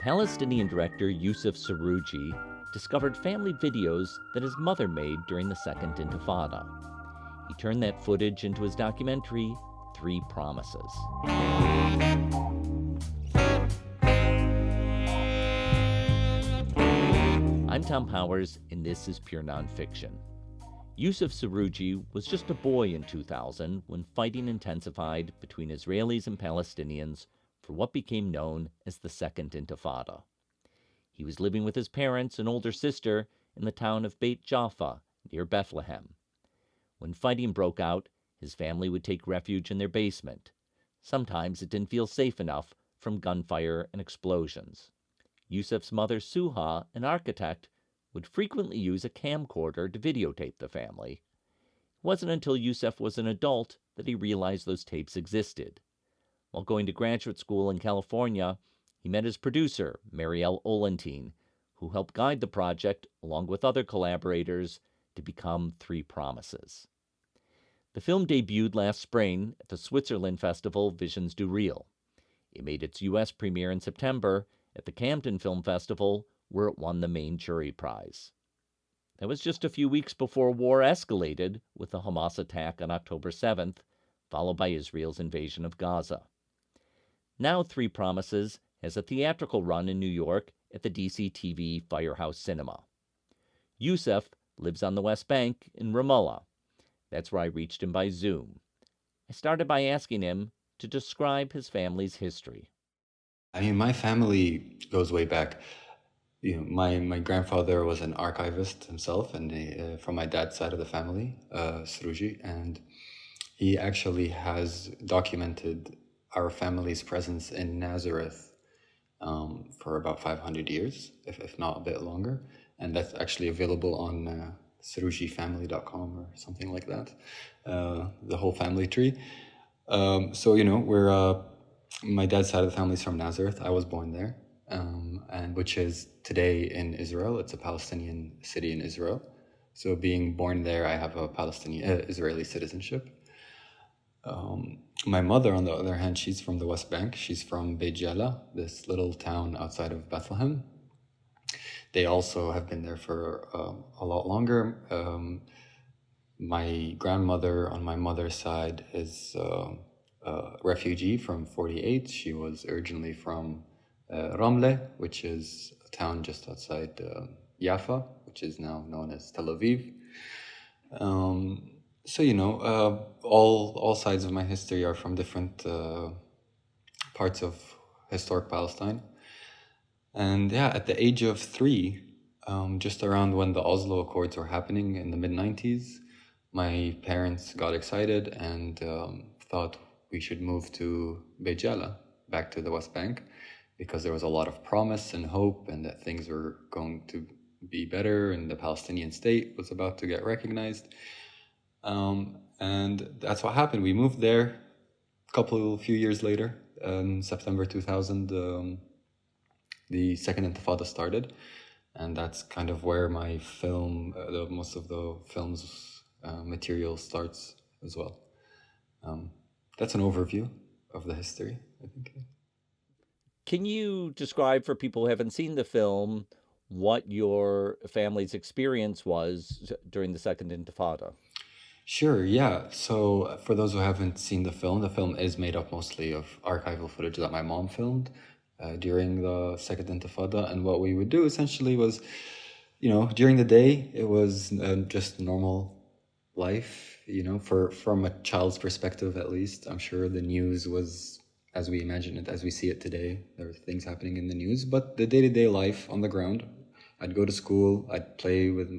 Palestinian director Yousef Srouji discovered family videos that his mother made during the Second Intifada. He turned that footage into his documentary, Three Promises. I'm Thom Powers, and this is Pure Nonfiction. Yousef Srouji was just a boy in 2000 when fighting intensified between Israelis and Palestinians for what became known as the Second Intifada. He was living with his parents and older sister in the town of Beit Jaffa, near Bethlehem. When fighting broke out, his family would take refuge in their basement. Sometimes it didn't feel safe enough from gunfire and explosions. Yousef's mother, Suha, an architect, would frequently use a camcorder to videotape the family. It wasn't until Yousef was an adult that he realized those tapes existed. While going to graduate school in California, he met his producer, Marielle Ollentine, who helped guide the project, along with other collaborators, to become Three Promises. The film debuted last spring at the Switzerland festival Visions Do Real. It made its U.S. premiere in September at the Camden Film Festival, where it won the main jury prize. That was just a few weeks before war escalated with the Hamas attack on October 7th, followed by Israel's invasion of Gaza. Now Three Promises has a theatrical run in New York at the DC-TV Firehouse Cinema. Yousef lives on the West Bank in Ramallah. That's where I reached him by Zoom. I started by asking him to describe his family's history. I mean, my family goes way back. My grandfather was an archivist himself, and from my dad's side of the family, Srouji, and he actually has documented our family's presence in Nazareth for about 500 years, if not a bit longer. And that's actually available on SroujiFamily.com or something like that, the whole family tree. We're my dad's side of the family is from Nazareth. I was born there, and which is today in Israel. It's a Palestinian city in Israel. So being born there, I have a Palestinian Israeli citizenship. My mother, on the other hand, she's from the West Bank. She's from Beit Jala, this little town outside of Bethlehem. They also have been there for a lot longer. My grandmother on my mother's side is a refugee from 48. She was originally from Ramallah, which is a town just outside Jaffa, which is now known as Tel Aviv. All sides of my history are from different parts of historic Palestine. And yeah, at the age of 3, just around when the Oslo Accords were happening in the mid-90s, my parents got excited and thought we should move to Beit Jala, back to the West Bank, because there was a lot of promise and hope and that things were going to be better and the Palestinian state was about to get recognized. And that's what happened. We moved there a few years later, in September 2000, the Second Intifada started. And that's kind of where my film, most of the film's material starts as well. That's an overview of the history, I think. Can you describe for people who haven't seen the film what your family's experience was during the Second Intifada? Sure, yeah. So for those who haven't seen the film is made up mostly of archival footage that my mom filmed during the Second Intifada. And what we would do essentially was, during the day, it was just normal life, from a child's perspective at least. I'm sure the news was as we imagine it, as we see it today. There are things happening in the news, but the day-to-day life on the ground, I'd go to school, I'd play with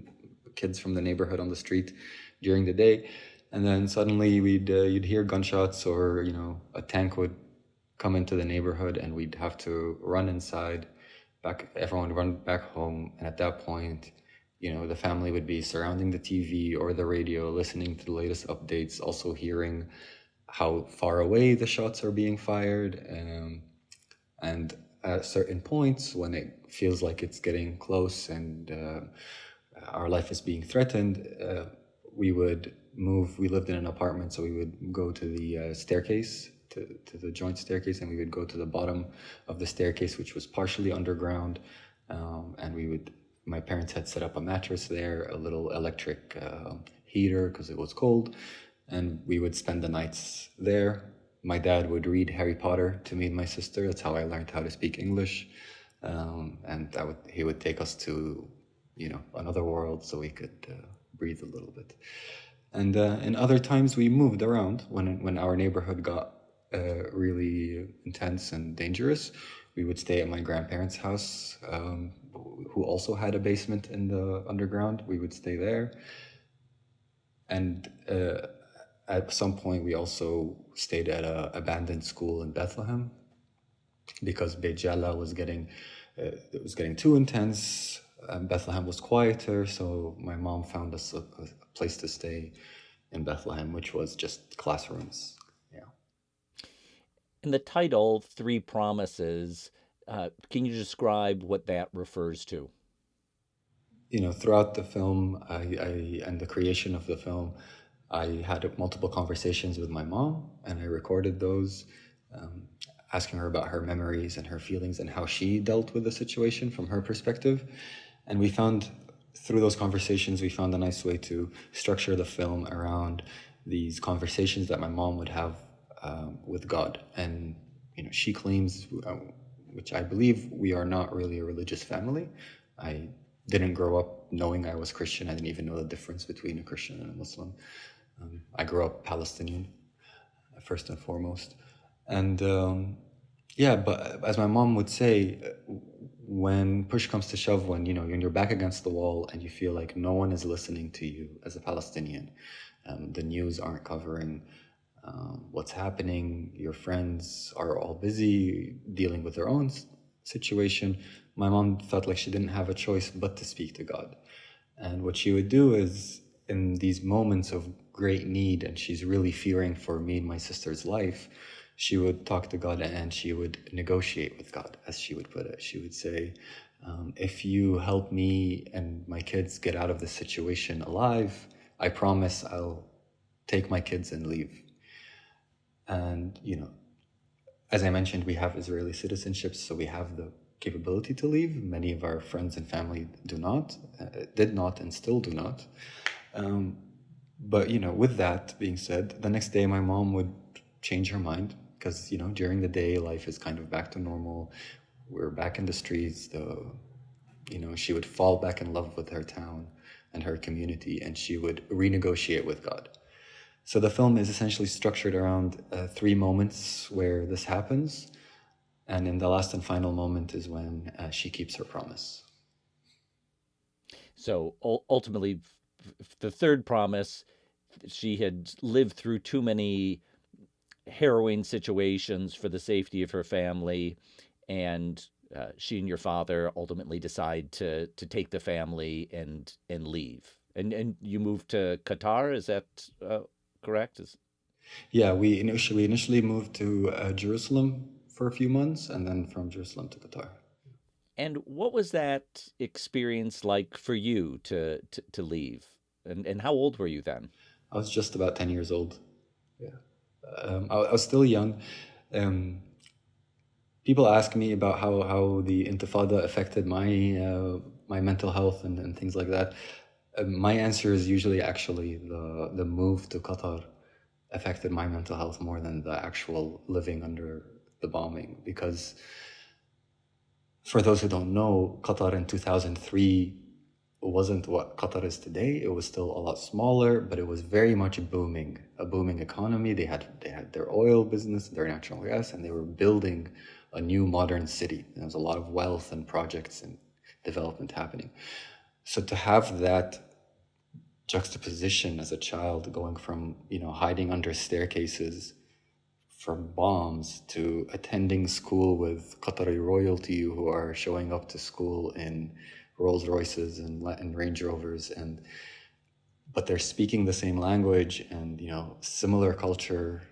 kids from the neighborhood on the street during the day, and then suddenly you'd hear gunshots, or a tank would come into the neighborhood, and we'd have to run inside. Everyone would run back home, and at that point, the family would be surrounding the TV or the radio, listening to the latest updates, also hearing how far away the shots are being fired, and at certain points when it feels like it's getting close and our life is being threatened, we would move. We lived in an apartment, so we would go to the staircase to the joint staircase, and we would go to the bottom of the staircase, which was partially underground. And my parents had set up a mattress there, a little electric heater because it was cold, and we would spend the nights there. My dad would read Harry Potter to me and my sister. That's how I learned how to speak English. And he would take us to, another world so we could breathe a little bit. And in other times we moved around when our neighborhood got really intense and dangerous. We would stay at my grandparents' house, who also had a basement in the underground. We would stay there. And at some point, we also stayed at an abandoned school in Bethlehem because Beit Jala was getting too intense. Bethlehem was quieter, so my mom found us a place to stay in Bethlehem, which was just classrooms. Yeah. In the title, Three Promises, can you describe what that refers to? Throughout the film, and the creation of the film, I had multiple conversations with my mom, and I recorded those, asking her about her memories and her feelings and how she dealt with the situation from her perspective. And through those conversations, we found a nice way to structure the film around these conversations that my mom would have with God. And, she claims, which I believe, we are not really a religious family. I didn't grow up knowing I was Christian. I didn't even know the difference between a Christian and a Muslim. I grew up Palestinian, first and foremost. And but as my mom would say, when push comes to shove, when you're back against the wall and you feel like no one is listening to you as a Palestinian, the news aren't covering what's happening, your friends are all busy dealing with their own situation, my mom felt like she didn't have a choice but to speak to God. And what she would do is, in these moments of great need, and she's really fearing for me and my sister's life, she would talk to God and she would negotiate with God, as she would put it. She would say, if you help me and my kids get out of this situation alive, I promise I'll take my kids and leave. And, as I mentioned, we have Israeli citizenships, so we have the capability to leave. Many of our friends and family did not, and still do not. But, with that being said, the next day my mom would change her mind because, during the day life is kind of back to normal. We're back in the streets. She would fall back in love with her town and her community, and she would renegotiate with God. So the film is essentially structured around 3 moments where this happens. And in the last and final moment is when she keeps her promise. So ultimately, the third promise, she had lived through too many harrowing situations for the safety of her family, and she and your father ultimately decide to take the family and leave. And you moved to Qatar, is that correct? Yeah, we initially moved to Jerusalem for a few months, and then from Jerusalem to Qatar. And what was that experience like for you to leave? And how old were you then? I was just about 10 years old. Yeah. I was still young. People ask me about how the Intifada affected my mental health and things like that. My answer is usually actually the move to Qatar affected my mental health more than the actual living under the bombing. Because for those who don't know, Qatar in 2003 wasn't what Qatar is today. It was still a lot smaller, but it was very much a booming economy. They had their oil business, their natural gas, and they were building a new modern city. There was a lot of wealth and projects and development happening. So to have that juxtaposition as a child, going from hiding under staircases from bombs to attending school with Qatari royalty who are showing up to school in Rolls Royces and Range Rovers, but they're speaking the same language and similar culture,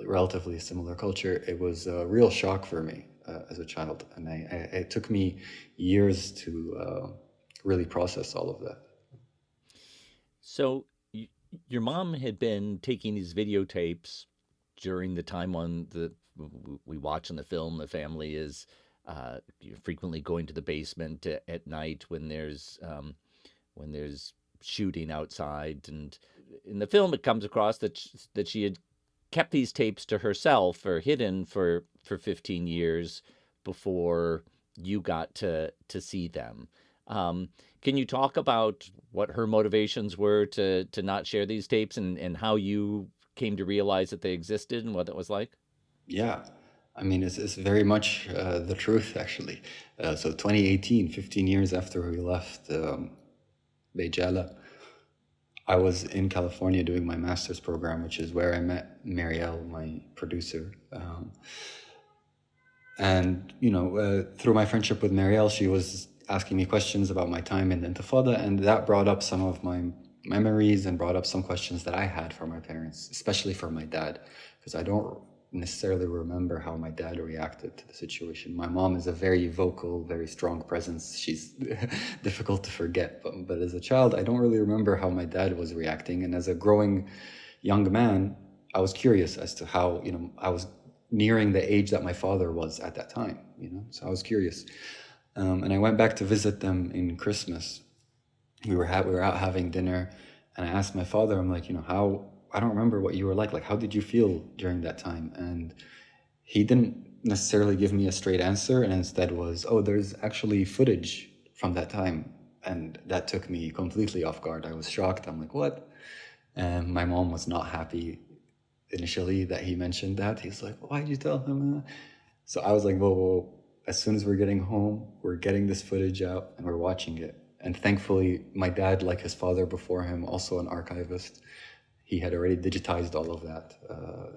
relatively similar culture. It was a real shock for me as a child, and it took me years to really process all of that. So your mom had been taking these videotapes during the time on we watch in the film, the family is frequently going to the basement at night when there's shooting outside, and in the film it comes across that she had kept these tapes to herself or hidden for 15 years before you got to see them. Can you talk about what her motivations were to not share these tapes, and how you came to realize that they existed and what it was like? Yeah, I mean, it's very much the truth, actually. So 2018, 15 years after we left Beit Jala, I was in California doing my master's program, which is where I met Marielle, my producer. And, through my friendship with Marielle, she was asking me questions about my time in the Intifada, and that brought up some of my memories and brought up some questions that I had for my parents, especially for my dad, because I don't necessarily remember how my dad reacted to the situation. My mom is a very vocal, very strong presence. She's difficult to forget, but as a child, I don't really remember how my dad was reacting. And as a growing young man, I was curious as to how, I was nearing the age that my father was at that time, so I was curious. And I went back to visit them in Christmas. We were out having dinner, and I asked my father, I'm like, how, I don't remember what you were like how did you feel during that time? And he didn't necessarily give me a straight answer, and instead was, oh, there's actually footage from that time. And that took me completely off guard. I was shocked. I'm like, what? And my mom was not happy initially that he mentioned that. He's like, why did you tell him that? So I was like, whoa, as soon as we're getting home, we're getting this footage out and we're watching it. And thankfully, my dad, like his father before him, also an archivist, he had already digitized all of that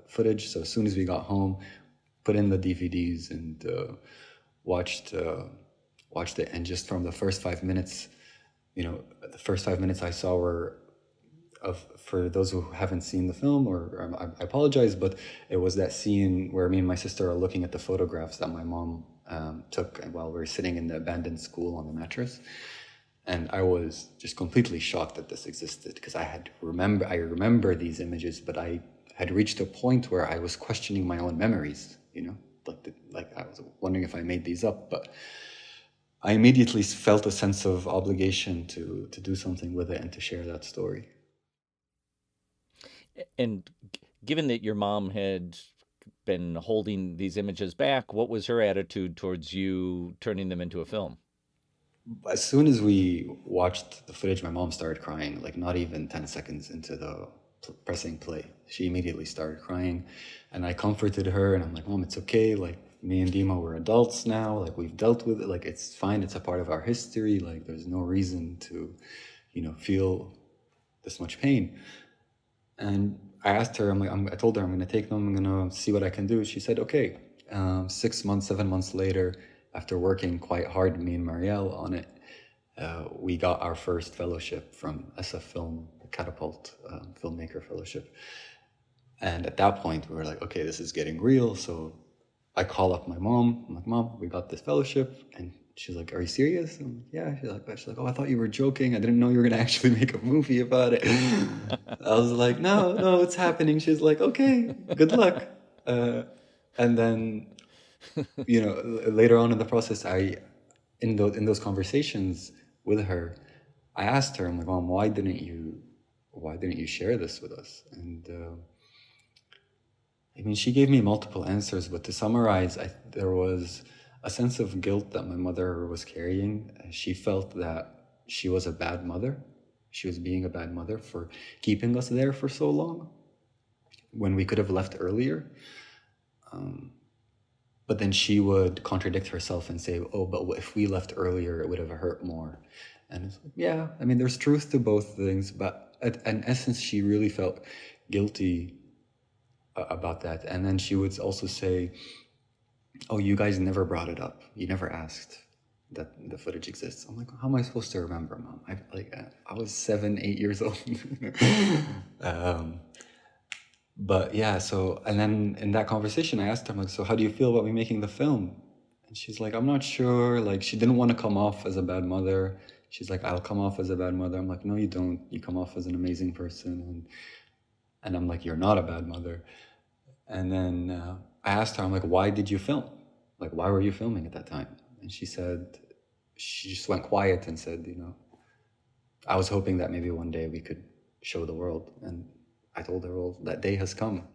footage. So as soon as we got home, put in the DVDs and watched it. And just from the first 5 minutes, the first 5 minutes I saw were for those who haven't seen the film, or I apologize, but it was that scene where me and my sister are looking at the photographs that my mom took while we were sitting in the abandoned school on the mattress. And I was just completely shocked that this existed, because I remember these images, but I had reached a point where I was questioning my own memories, like I was wondering if I made these up, but I immediately felt a sense of obligation to do something with it and to share that story. And given that your mom had been holding these images back, what was her attitude towards you turning them into a film? As soon as we watched the footage, my mom started crying, like not even 10 seconds into the pressing play. She immediately started crying, and I comforted her, and I'm like, Mom, it's okay. Like, me and Dima, we're adults now. Like, we've dealt with it. Like, it's fine. It's a part of our history. Like, there's no reason to, feel this much pain. And I asked her, I told her I'm going to take them. I'm going to see what I can do. She said, okay. 6 months, 7 months later, after working quite hard, me and Marielle, on it, we got our first fellowship from SF Film, Catapult Filmmaker Fellowship. And at that point, we were like, okay, this is getting real. So I call up my mom. I'm like, Mom, we got this fellowship. And she's like, are you serious? I'm like, yeah. She's like, oh, I thought you were joking. I didn't know you were going to actually make a movie about it. I was like, no, it's happening. She's like, okay, good luck. And then, later on in the process, in those conversations with her, I asked her, I'm like, Mom, why didn't you share this with us? And she gave me multiple answers, but to summarize, there was a sense of guilt that my mother was carrying. She felt that she was a bad mother. She was being a bad mother for keeping us there for so long when we could have left earlier. But then she would contradict herself and say, oh, but if we left earlier, it would have hurt more. And it's like, yeah, there's truth to both things, but in essence, she really felt guilty about that. And then she would also say, oh, you guys never brought it up. You never asked that the footage exists. I'm like, how am I supposed to remember, Mom? I was 7, 8 years old. But yeah, so, and then in that conversation, I asked her, I'm like, so how do you feel about me making the film? And she's like, I'm not sure. Like, she didn't want to come off as a bad mother. She's like, I'll come off as a bad mother. I'm like, no, you don't. You come off as an amazing person. And I'm like, you're not a bad mother. And then I asked her, I'm like, why did you film? Like, why were you filming at that time? And she said, she just went quiet and said, I was hoping that maybe one day we could show the world. And I told her, well, that day has come.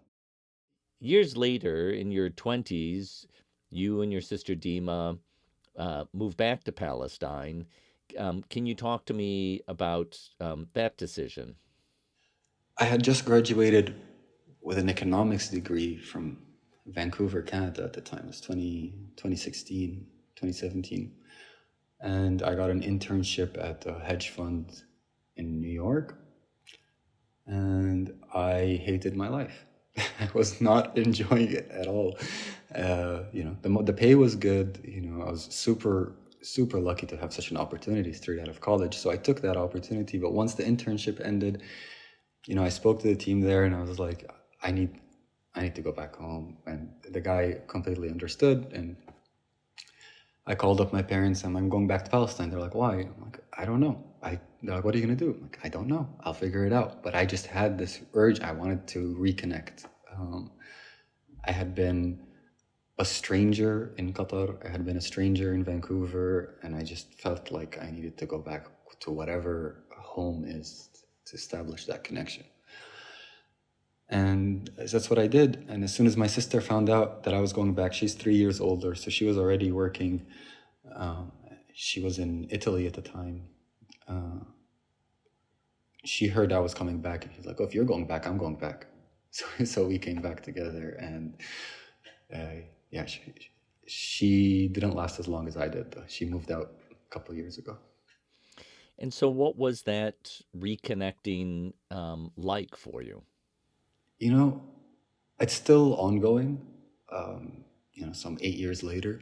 Years later, in your 20s, you and your sister Dima moved back to Palestine. Can you talk to me about that decision? I had just graduated with an economics degree from Vancouver, Canada at the time. It was 2016, 2017. And I got an internship at a hedge fund in New York. And I hated my life. I was not enjoying it at all. The pay was good. I was super lucky to have such an opportunity straight out of college. So I took that opportunity. But once the internship ended, I spoke to the team there, and I was like, I need to go back home. And the guy completely understood. And I called up my parents and I'm going back to Palestine. They're like, why? I'm like, I don't know. They're like, what are you going to do? I'm like, I don't know. I'll figure it out. But I just had this urge. I wanted to reconnect. I had been a stranger in Qatar. I had been a stranger in Vancouver. And I just felt like I needed to go back to whatever home is to establish that connection. And that's what I did. And as soon as my sister found out that I was going back, she's 3 years older, so she was already working. She was in Italy at the time. She heard I was coming back, and she's like, "Oh, if you're going back, I'm going back." So we came back together, and yeah, she didn't last as long as I did, though. She moved out a couple of years ago. And so, what was that reconnecting like for you? You know, it's still ongoing. Some 8 years later.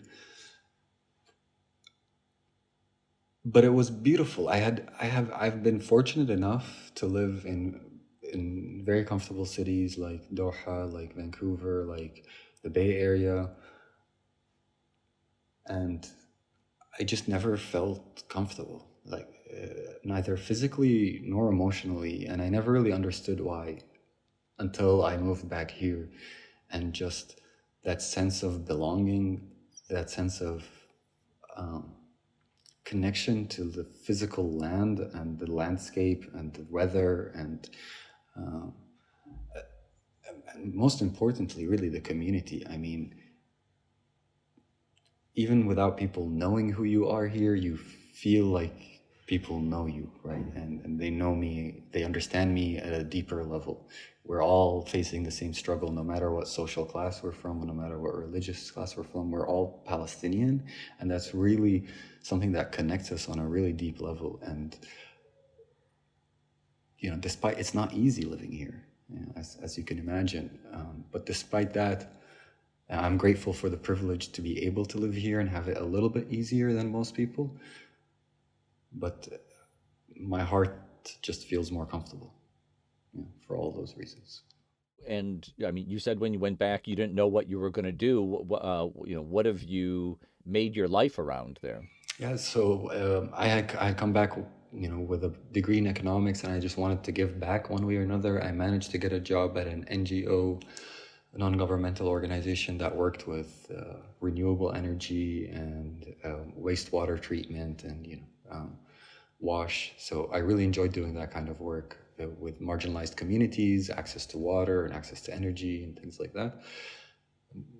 But it was beautiful. I've been fortunate enough to live in very comfortable cities like Doha, like Vancouver, like the Bay Area, and I just never felt comfortable, like neither physically nor emotionally, and I never really understood why until I moved back here, and just that sense of belonging, that sense of connection to the physical land and the landscape and the weather and most importantly, really the community. I mean, even without people knowing who you are here, you feel like people know you, right? And they know me, they understand me at a deeper level. We're all facing the same struggle, no matter what social class we're from, no matter what religious class we're from. We're all Palestinian, and that's really something that connects us on a really deep level. And despite it's not easy living here, as you can imagine, but despite that, I'm grateful for the privilege to be able to live here and have it a little bit easier than most people. But my heart just feels more comfortable, for all those reasons. And I mean, you said when you went back, you didn't know what you were going to do. What have you made your life around there? Yeah, so I come back, with a degree in economics, and I just wanted to give back one way or another. I managed to get a job at an NGO, a non-governmental organization that worked with renewable energy and wastewater treatment and wash. So I really enjoyed doing that kind of work with marginalized communities, access to water and access to energy and things like that.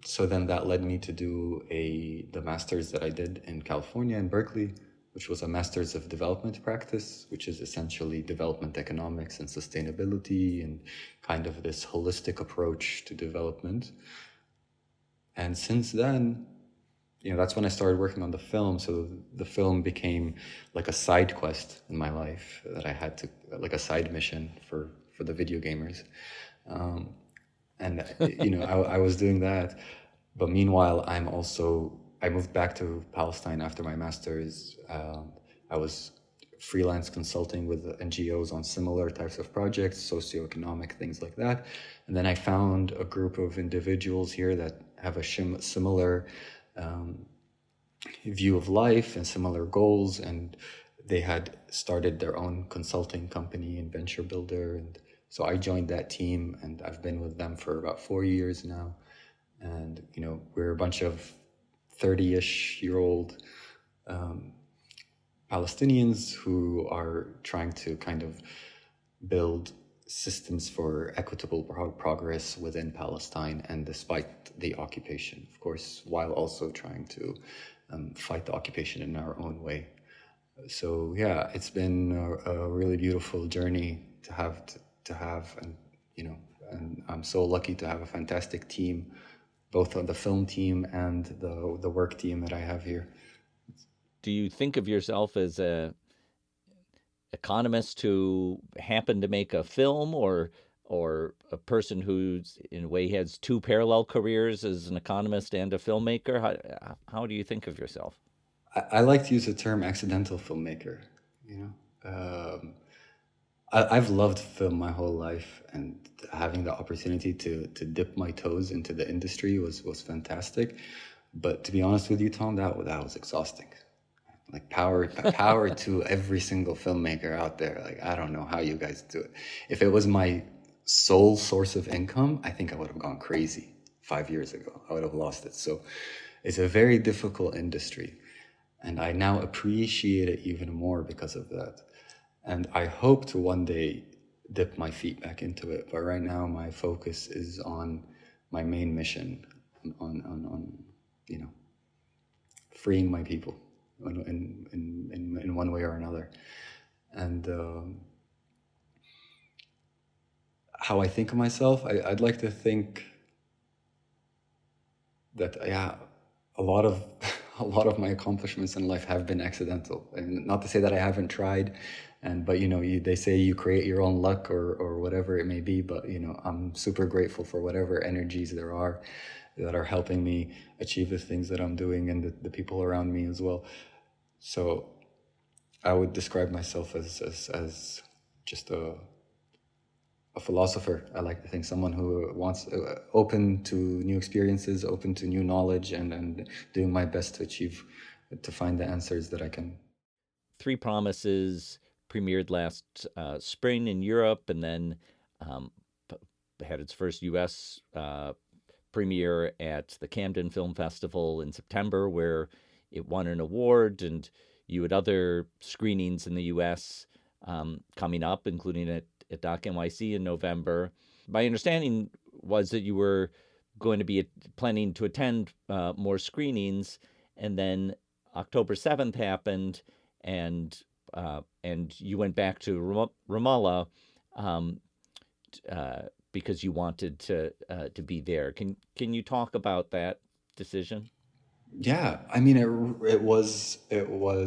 So then that led me to do the master's that I did in California in Berkeley, which was a master's of development practice, which is essentially development economics and sustainability and kind of this holistic approach to development. And since then, that's when I started working on the film. So the film became like a side quest in my life that I had to, like a side mission for the video gamers. And I was doing that, but meanwhile, I moved back to Palestine after my master's. I was freelance consulting with NGOs on similar types of projects, socioeconomic things like that. And then I found a group of individuals here that have a similar view of life and similar goals, and they had started their own consulting company and venture builder, and So I joined that team, and I've been with them for about 4 years now. And, we're a bunch of 30-ish-year-old Palestinians who are trying to kind of build systems for equitable progress within Palestine, and despite the occupation, of course, while also trying to fight the occupation in our own way. So yeah, it's been a really beautiful journey to have, and and I'm so lucky to have a fantastic team, both on the film team and the work team that I have here. Do you think of yourself as a economist who happened to make a film, or a person who's in a way has two parallel careers as an economist and a filmmaker? How do you think of yourself? I like to use the term accidental filmmaker. You know, I've loved film my whole life, and having the opportunity to dip my toes into the industry was fantastic. But to be honest with you, Tom, that was exhausting. Like power to every single filmmaker out there. Like, I don't know how you guys do it. If it was my sole source of income, I think I would have gone crazy 5 years ago. I would have lost it. So it's a very difficult industry, and I now appreciate it even more because of that. And I hope to one day dip my feet back into it. But right now, my focus is on my main mission, on freeing my people in one way or another. And how I think of myself, I'd like to think that, yeah, a lot of a lot of my accomplishments in life have been accidental. And not to say that I haven't tried, but they say you create your own luck, or whatever it may be. But I'm super grateful for whatever energies there are that are helping me achieve the things that I'm doing, and the people around me as well. So I would describe myself as just a philosopher. I like to think someone who wants open to new experiences, open to new knowledge, and doing my best to find the answers that I can. Three Promises premiered last spring in Europe, and then um, had its first U.S. Premiere at the Camden Film Festival in September, where it won an award, and you had other screenings in the U.S. Coming up, including at Doc NYC in November. My understanding was that you were going to be planning to attend more screenings, and then October 7th happened, and you went back to Ramallah, um, because you wanted to be there. Can you talk about that decision? Yeah, I mean, it was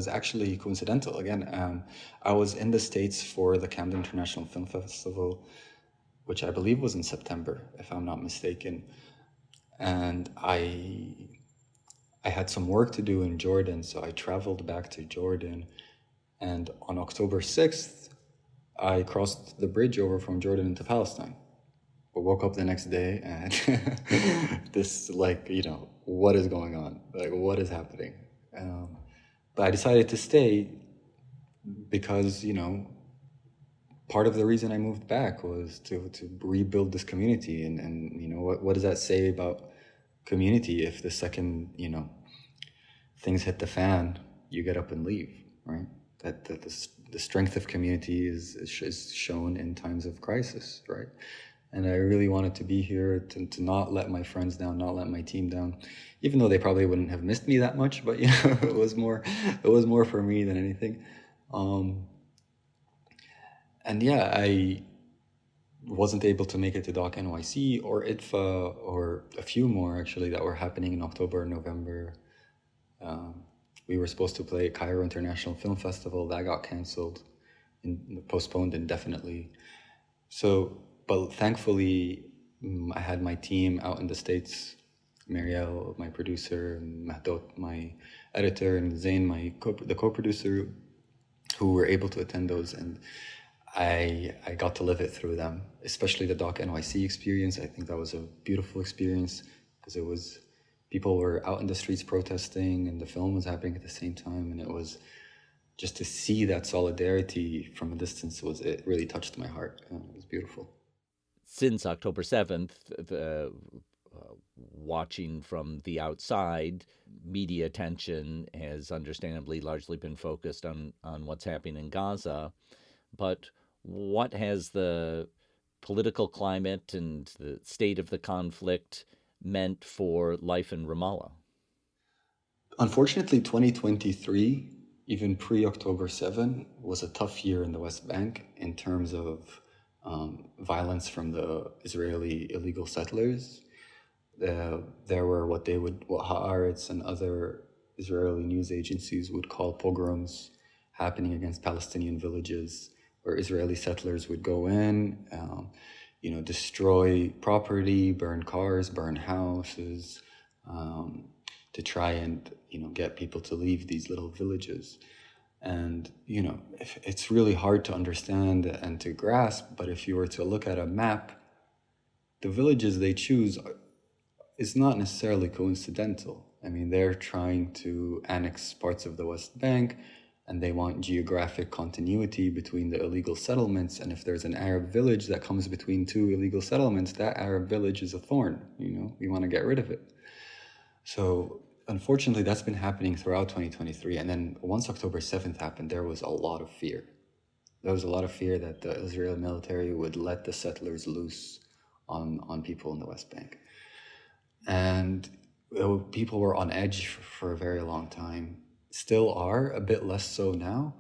actually coincidental. Again, I was in the States for the Camden International Film Festival, which I believe was in September, if I'm not mistaken. And I had some work to do in Jordan, so I traveled back to Jordan. And on October 6th, I crossed the bridge over from Jordan into Palestine. I woke up the next day, and this, like, what is going on? Like, what is happening? But I decided to stay because, part of the reason I moved back was to rebuild this community. And what does that say about community if the second, things hit the fan, you get up and leave, right? That the strength of community is shown in times of crisis, right? And I really wanted to be here to not let my friends down, not let my team down, even though they probably wouldn't have missed me that much. But it was more for me than anything. And yeah, I wasn't able to make it to Doc NYC or IDFA, or a few more actually that were happening in October and November. We were supposed to play at Cairo International Film Festival. That got canceled and postponed indefinitely. So, but thankfully, I had my team out in the States, Marielle, my producer, and Mahdot, my editor, and Zain, the co-producer, who were able to attend those. And I got to live it through them, especially the Doc NYC experience. I think that was a beautiful experience because people were out in the streets protesting, and the film was happening at the same time, and it was just to see that solidarity from a distance it really touched my heart. It was beautiful. Since October 7th, watching from the outside, media attention has understandably largely been focused on what's happening in Gaza. But what has the political climate and the state of the conflict meant for life in Ramallah? Unfortunately, 2023, even pre-October 7, was a tough year in the West Bank in terms of violence from the Israeli illegal settlers. There were what Haaretz and other Israeli news agencies would call pogroms happening against Palestinian villages, where Israeli settlers would go in, destroy property, burn cars, burn houses, to try and get people to leave these little villages. And it's really hard to understand and to grasp, but if you were to look at a map, the villages they choose is not necessarily coincidental. I mean, they're trying to annex parts of the West Bank, and they want geographic continuity between the illegal settlements. And if there's an Arab village that comes between two illegal settlements, that Arab village is a thorn. We want to get rid of it. So unfortunately, that's been happening throughout 2023. And then once October 7th happened, there was a lot of fear. There was a lot of fear that the Israeli military would let the settlers loose on people in the West Bank. And people were on edge for a very long time. Still are, a bit less so now.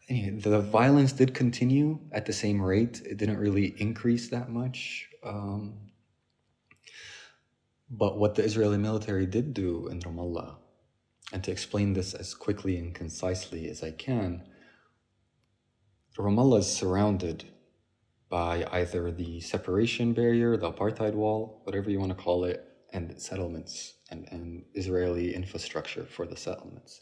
The violence did continue at the same rate. It didn't really increase that much. But what the Israeli military did do in Ramallah, and to explain this as quickly and concisely as I can, Ramallah is surrounded by either the separation barrier, the apartheid wall, whatever you want to call it, and settlements and Israeli infrastructure for the settlements.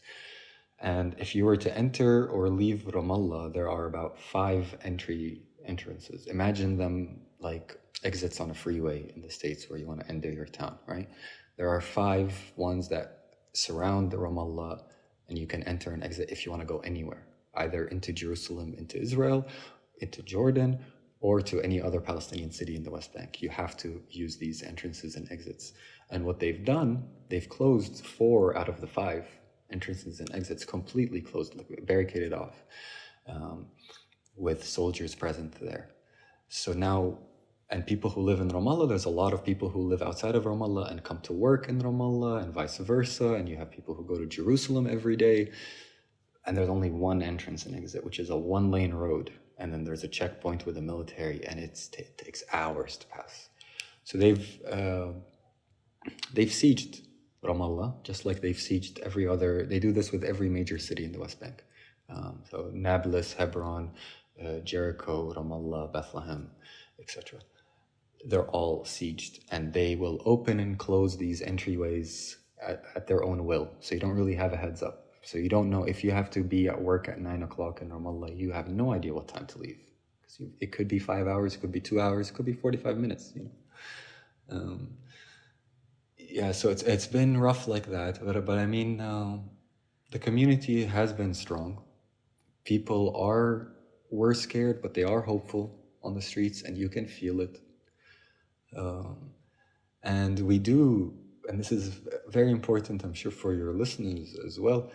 And if you were to enter or leave Ramallah, there are about 5 entrances. Imagine them like exits on a freeway in the States where you want to enter your town, right? There are 5 ones that surround the Ramallah, and you can enter and exit if you want to go anywhere, either into Jerusalem, into Israel, into Jordan, or to any other Palestinian city in the West Bank. You have to use these entrances and exits. And what they've done, they've closed 4 out of the 5 entrances and exits, completely closed, barricaded off, with soldiers present there. So now, and people who live in Ramallah, there's a lot of people who live outside of Ramallah and come to work in Ramallah and vice versa. And you have people who go to Jerusalem every day. And there's only one entrance and exit, which is a 1-lane road. And then there's a checkpoint with the military, and it takes hours to pass. So they've sieged Ramallah, just like they've sieged every other. They do this with every major city in the West Bank. So Nablus, Hebron, Jericho, Ramallah, Bethlehem, etc. They're all sieged, and they will open and close these entryways at their own will. So you don't really have a heads up. So you don't know if you have to be at work at 9 o'clock in Ramallah, you have no idea what time to leave. Because it could be 5 hours, it could be 2 hours, it could be 45 minutes, so it's been rough like that. But I mean, the community has been strong. People were scared, but they are hopeful on the streets, and you can feel it. And we do, and this is very important, I'm sure, for your listeners as well.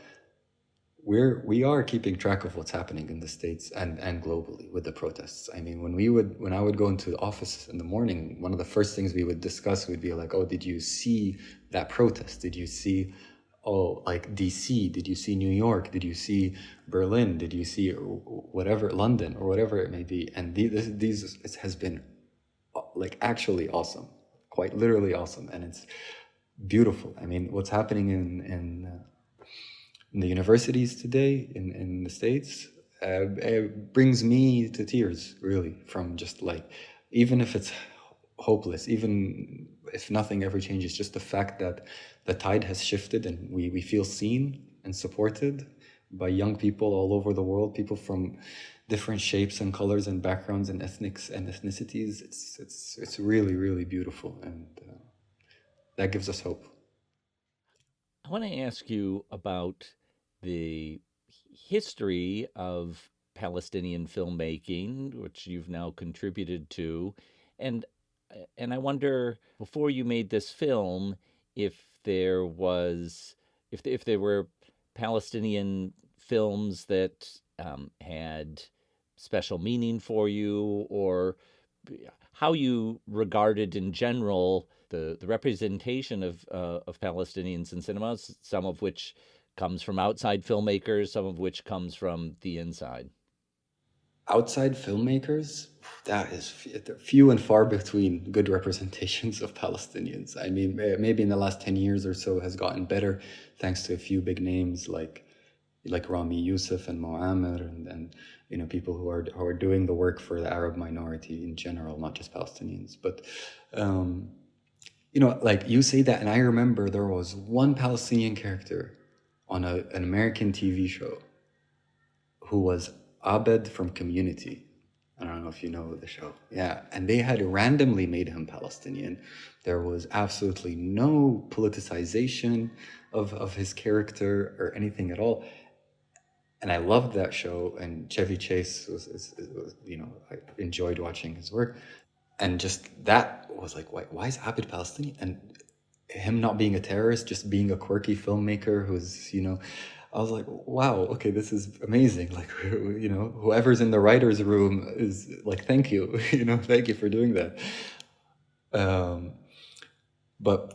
We are keeping track of what's happening in the States and globally with the protests. I mean, when I would go into the office in the morning, one of the first things we would discuss would be like, oh, did you see that protest? Did you see, like DC? Did you see New York? Did you see Berlin? Did you see whatever, London, or whatever it may be? And it has been like actually awesome, quite literally awesome. And it's beautiful. I mean, what's happening in the universities today in the States, it brings me to tears, really, from just like, even if it's hopeless, even if nothing ever changes, just the fact that the tide has shifted and we feel seen and supported by young people all over the world, people from different shapes and colors and backgrounds and ethnicities. It's really, really beautiful, and that gives us hope. I want to ask you about the history of Palestinian filmmaking, which you've now contributed to, and I wonder, before you made this film, if there was, if there were Palestinian films that had special meaning for you, or how you regarded in general the representation of Palestinians in cinemas, some of which comes from outside filmmakers, some of which comes from the inside. Outside filmmakers, that is few and far between good representations of Palestinians. I mean, maybe in the last 10 years or so has gotten better thanks to a few big names like Rami Yousef and Moammer and people who are doing the work for the Arab minority in general, not just Palestinians. But like you say that, and I remember there was one Palestinian character on an American TV show who was Abed from Community. I don't know if you know the show. Yeah. And they had randomly made him Palestinian. There was absolutely no politicization of his character or anything at all. And I loved that show. And Chevy Chase was I enjoyed watching his work. And just that was like, why is Abed Palestinian? And him not being a terrorist, just being a quirky filmmaker who's, I was like, wow, okay, this is amazing. Like, whoever's in the writer's room is like, thank you, thank you for doing that. But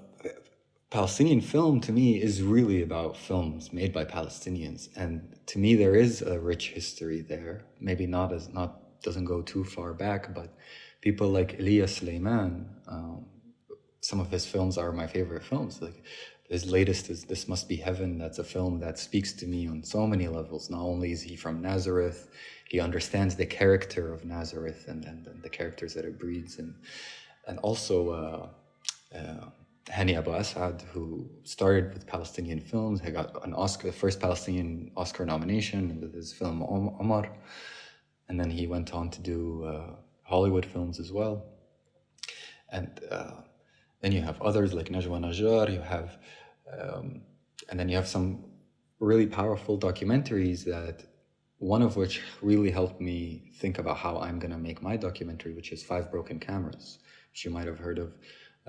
Palestinian film to me is really about films made by Palestinians. And to me, there is a rich history there. Maybe doesn't go too far back, but people like Elias Sleiman, some of his films are my favorite films. Like his latest is This Must Be Heaven. That's a film that speaks to me on so many levels. Not only is he from Nazareth, he understands the character of Nazareth and the characters that it breeds. And also Hani Abu Asad, who started with Palestinian films. He got an Oscar, the first Palestinian Oscar nomination with his film Omar. And then he went on to do Hollywood films as well. And then you have others like Najwa Najjar, and then you have some really powerful documentaries that one of which really helped me think about how I'm going to make my documentary, which is Five Broken Cameras, which you might have heard of,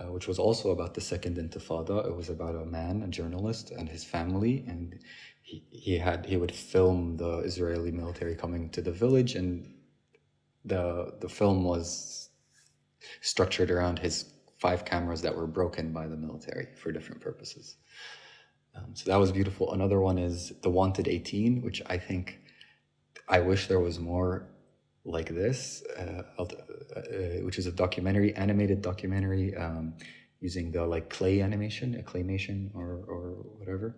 which was also about the Second Intifada. It was about a man, a journalist, and his family, and he would film the Israeli military coming to the village, and the film was structured around his 5 cameras that were broken by the military for different purposes. So that was beautiful. Another one is The Wanted 18, which I wish there was more like this, which is a animated documentary using the clay animation, claymation or whatever.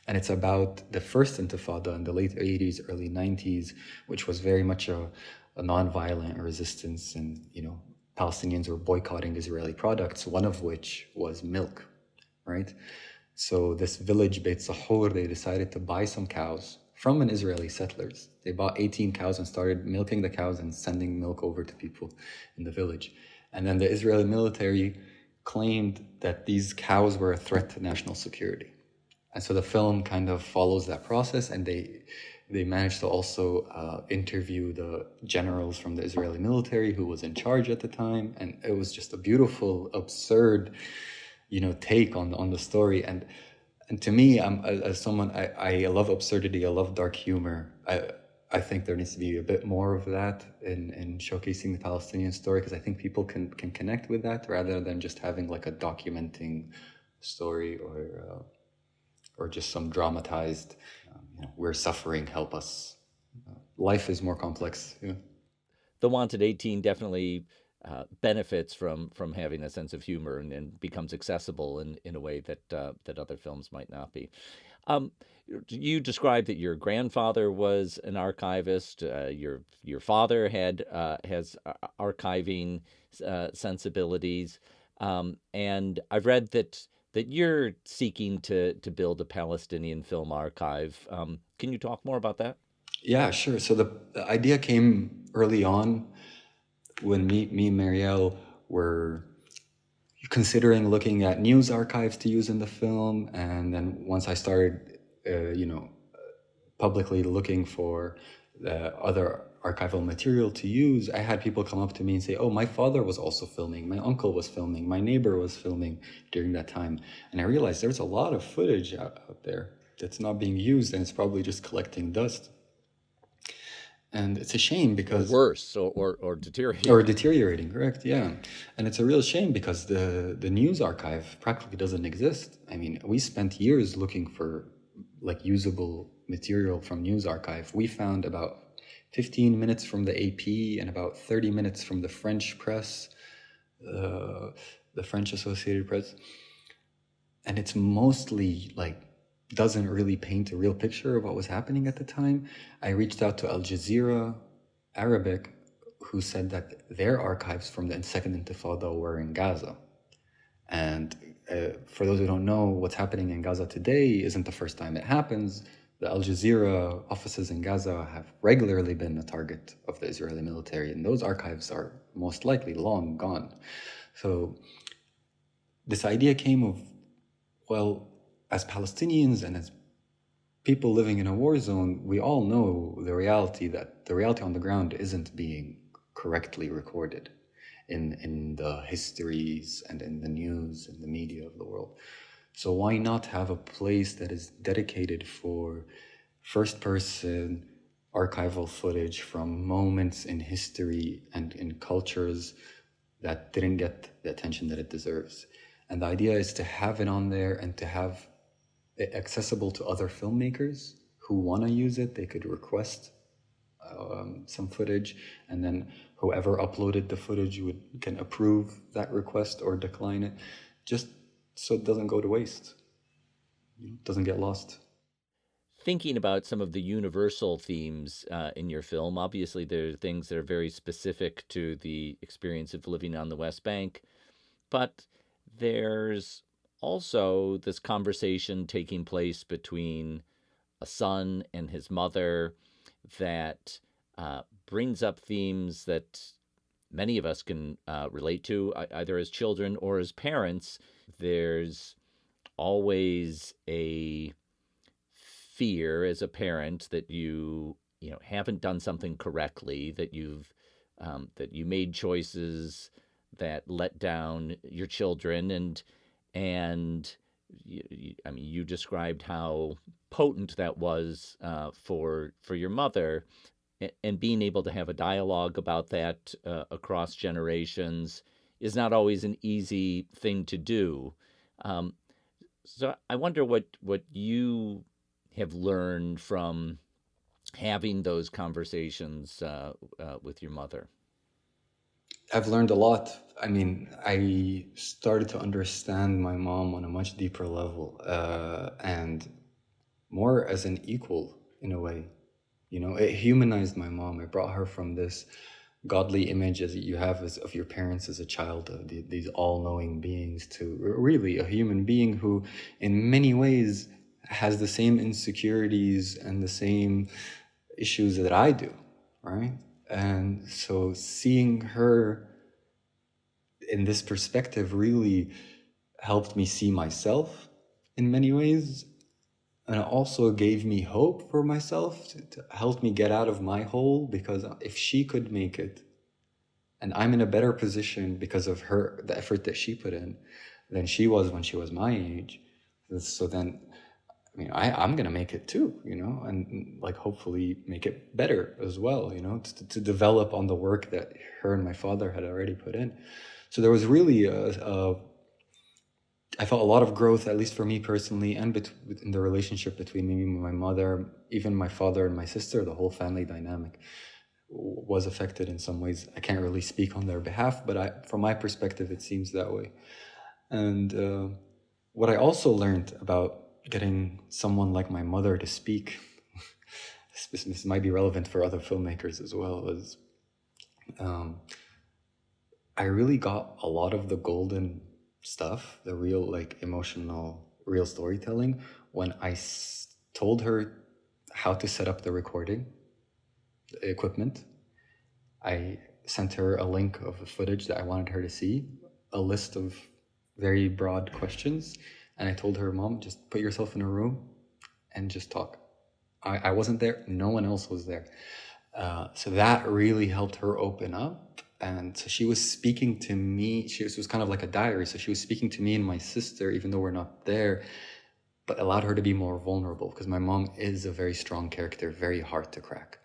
And it's about the first Intifada in the late 80s, early 90s, which was very much a non-violent resistance, and Palestinians were boycotting Israeli products, one of which was milk, right? So this village, Beit Sahur, they decided to buy some cows from an Israeli settlers. They bought 18 cows and started milking the cows and sending milk over to people in the village. And then the Israeli military claimed that these cows were a threat to national security. And so the film kind of follows that process, and they managed to also interview the generals from the Israeli military who was in charge at the time. And it was just a beautiful, absurd, take on the story. And to me, as someone, I love absurdity, I love dark humor. I think there needs to be a bit more of that in showcasing the Palestinian story, because I think people can connect with that rather than just having like a documenting story or just some dramatized, we're suffering, help us. Life is more complex. The Wanted 18 definitely benefits from having a sense of humor and becomes accessible in a way that other films might not be. You described that your grandfather was an archivist. Your father has archiving sensibilities, and I've read that you're seeking to build a Palestinian film archive. Can you talk more about that? Yeah, sure. So the idea came early on when me and Marielle were considering looking at news archives to use in the film. And then once I started, publicly looking for other archival material to use, I had people come up to me and say, oh, my father was also filming, my uncle was filming, my neighbor was filming during that time. And I realized there's a lot of footage out there that's not being used, and it's probably just collecting dust. And it's a shame because... Or worse, or deteriorating. Or deteriorating, correct, yeah. And it's a real shame because the news archive practically doesn't exist. I mean, we spent years looking for like usable material from news archive. We found about 15 minutes from the AP and about 30 minutes from the French press, the French Associated Press. And it's mostly like, doesn't really paint a real picture of what was happening at the time. I reached out to Al Jazeera Arabic, who said that their archives from the Second Intifada were in Gaza. And for those who don't know, what's happening in Gaza today isn't the first time it happens. The Al Jazeera offices in Gaza have regularly been a target of the Israeli military, and those archives are most likely long gone. So this idea came of, well, as Palestinians and as people living in a war zone, we all know the reality on the ground isn't being correctly recorded in the histories and in the news and the media of the world. So why not have a place that is dedicated for first-person archival footage from moments in history and in cultures that didn't get the attention that it deserves? And the idea is to have it on there and to have it accessible to other filmmakers who want to use it. They could request some footage, and then whoever uploaded the footage can approve that request or decline it, just so it doesn't go to waste, doesn't get lost. Thinking about some of the universal themes in your film, obviously there are things that are very specific to the experience of living on the West Bank, but there's also this conversation taking place between a son and his mother that brings up themes that many of us can relate to, either as children or as parents. There's always a fear as a parent that you haven't done something correctly, that you made choices that let down your children, and you described how potent that was for your mother, and being able to have a dialogue about that across generations is not always an easy thing to do. So I wonder what you have learned from having those conversations with your mother. I've learned a lot. I mean, I started to understand my mom on a much deeper level, and more as an equal in a way. It humanized my mom. It brought her from this godly image as you have of your parents as a child, these all-knowing beings, to really a human being who in many ways has the same insecurities and the same issues that I do, right? And so seeing her in this perspective really helped me see myself in many ways. And it also gave me hope for myself to help me get out of my hole, because if she could make it, and I'm in a better position because of the effort that she put in than she was when she was my age. So then, I'm going to make it too, and like hopefully make it better as well, to develop on the work that her and my father had already put in. So there was really I felt a lot of growth, at least for me personally, and in the relationship between me and my mother, even my father and my sister. The whole family dynamic was affected in some ways. I can't really speak on their behalf, but from my perspective, it seems that way. And what I also learned about getting someone like my mother to speak, this might be relevant for other filmmakers as well, is I really got a lot of the golden stuff, the real emotional, real storytelling, when I told her how to set up the recording, the equipment. I sent her a link of the footage that I wanted her to see, a list of very broad questions, and I told her, Mom, just put yourself in a room and just talk. I wasn't there. No one else was there. So that really helped her open up. And so she was speaking to me. It was kind of like a diary. So she was speaking to me and my sister, even though we're not there, but allowed her to be more vulnerable, because my mom is a very strong character, very hard to crack.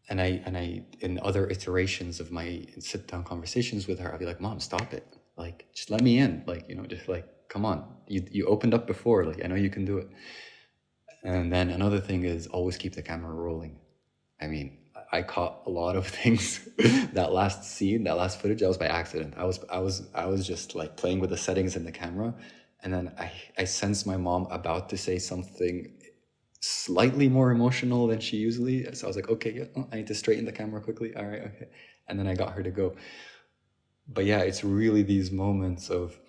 And I in other iterations of my sit down conversations with her, I'd be like, Mom, stop it. Like, just let me in. Like, just like, come on. You opened up before. Like, I know you can do it. And then another thing is always keep the camera rolling. I mean, I caught a lot of things. That last scene, that last footage, that was by accident. I was just like playing with the settings in the camera, and then I sensed my mom about to say something slightly more emotional than she usually. So I was like, okay, yeah, I need to straighten the camera quickly. All right, okay, and then I got her to go. But yeah, it's really these moments of.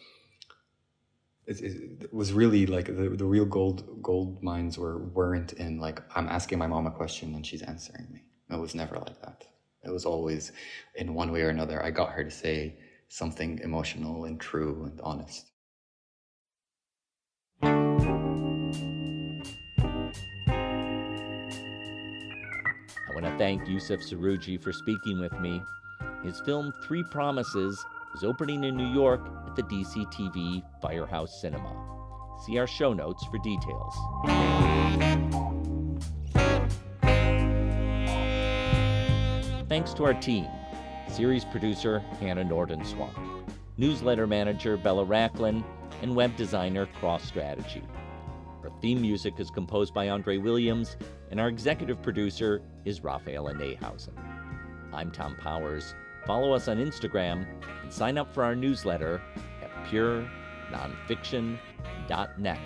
It was really like the real gold mines weren't in like I'm asking my mom a question and she's answering me. It was never like that. It was always in one way or another. I got her to say something emotional and true and honest. I want to thank Yousef Srouji for speaking with me. His film Three Promises is opening in New York at the DCTV Firehouse Cinema. See our show notes for details. Thanks to our team, series producer Hannah Norden-Swan, newsletter manager Bella Racklin, and web designer Cross Strategy. Our theme music is composed by Andre Williams, and our executive producer is Rafaela Nehausen. I'm Thom Powers. Follow us on Instagram and sign up for our newsletter at purenonfiction.net.